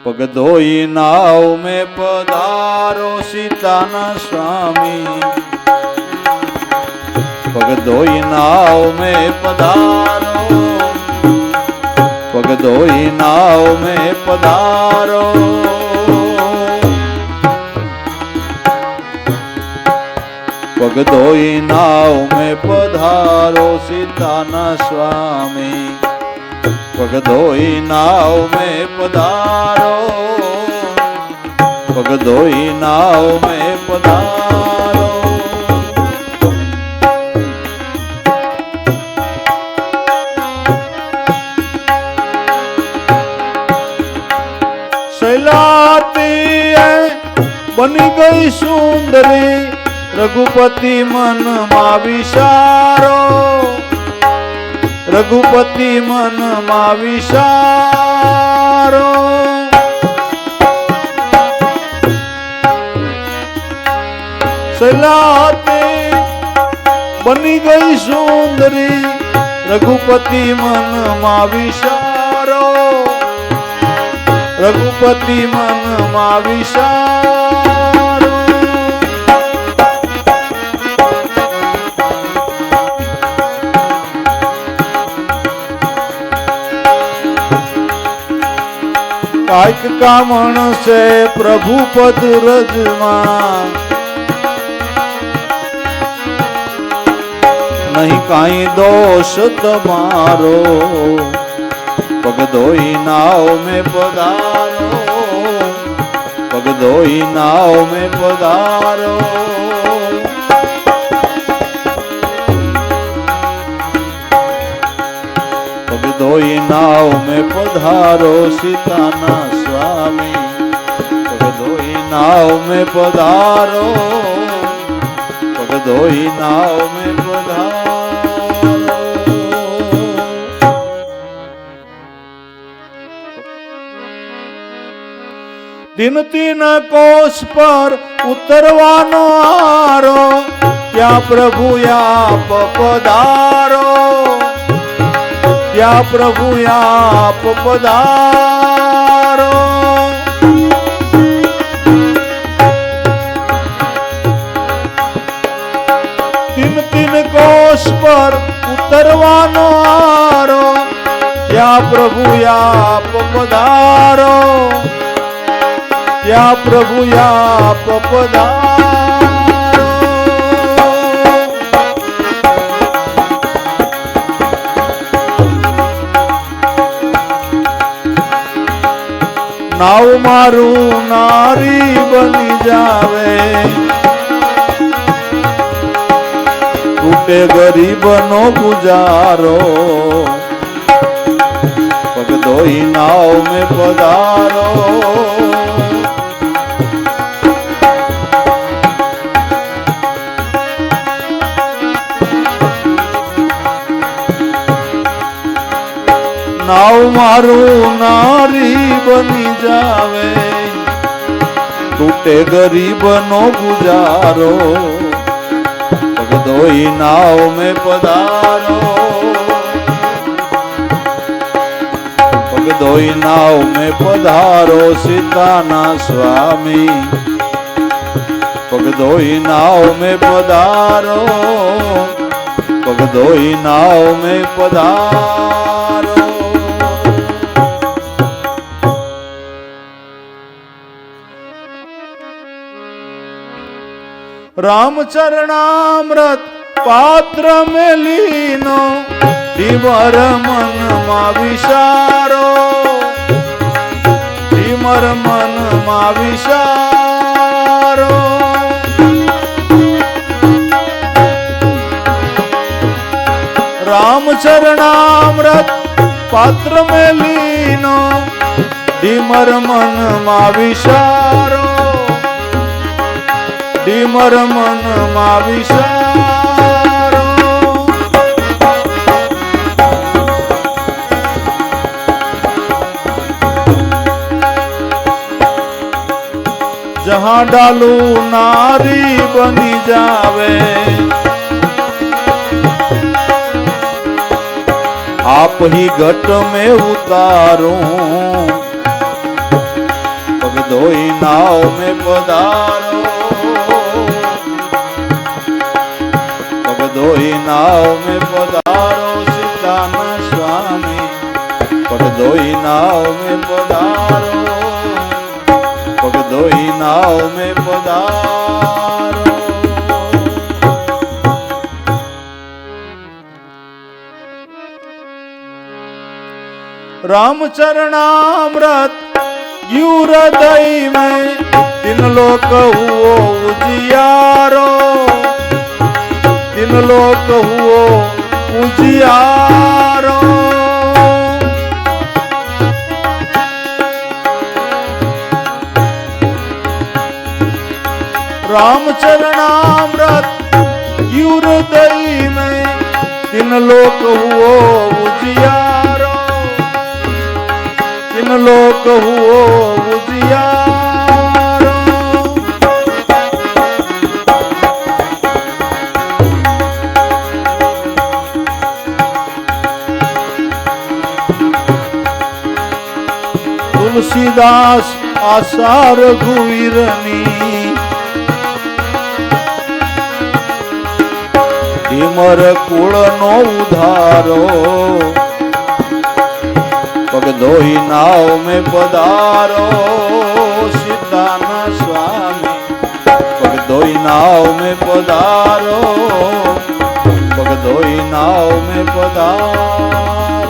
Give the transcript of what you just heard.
पग धोई नाव में पधारो सीताना स्वामी, पग धोई नाव में पधारो, पग धोई नाव में पधारो। पग धोई नाव में पधारो सीताना स्वामी, पग धोई नाव में पधारो, पग धोई नाव में पधारो। शैलाती बनी गई सुंदरी, रघुपति मन मा विचारो, रघुपति मन मा विचारो। शैलाती बनी गई सुंदरी, रघुपति मन मा विचारो, रघुपति मन मा विचारो। कायक कामण से प्रभु पद रजमा, नहीं काई दोष तुम्हारो, पग धोई नाव में पधारो, पग धोई नाव में पधारो। पग धोई नाव में पधारो सीताना स्वामी, पग धोई नाव में पधारो, पग धोई नाव में पधारो। दिन तीन कोस पर उतरवानो आरो, क्या प्रभु आप पधारो, क्या प्रभु आप पधारो। तीन तीन कोस पर उतरवानो आरो, क्या प्रभु आप पधारो, क्या प्रभु आप पधारो। नाव मारू नारी बनी जावे, टूटे गरीबनो गुजारो, पग धोई नाव में पधारो, नाव मारू नारी बनी जावे, टूटे गरीब नो गुजारो, पग धोई नाव में पधारो, पग धोई नाव में पधारो सीताना स्वामी, पग धोई नाव में पधारो, पग धोई नाव में पधारो। रामचरणामृत पात्र में लीनो, धीमर मन मा विचारो, धीमर मन मा विचारो। रामचरणामृत पात्र में लीनो, धीमर मन मा विचारो, धीमर मन मा विचारो। जहाँ डालू नारी बनी जावे, आप ही घट में उतारूं, धोई नाव में पधारो, पग धोई नाव में पधारो सीताना स्वामी, पग धोई नाव में पधारो, पग धोई नाव में पधारो। राम चरणामृत यू हृदय में तीन लोक हुओ उजियारो, तीन लोक हुओ उजियारो। राम चरणामृत यू हृदय में तीन लोक हुओ उजियारो, तीन लोक हुओ उजियारो। तुलसीदास आसार रघुवीरनी, धीमर कुल नो उधारो, पग धोई नाव में पधारो सीताना स्वामी, पग धोई नाव में पधारो, पग धोई नाव में पधारो।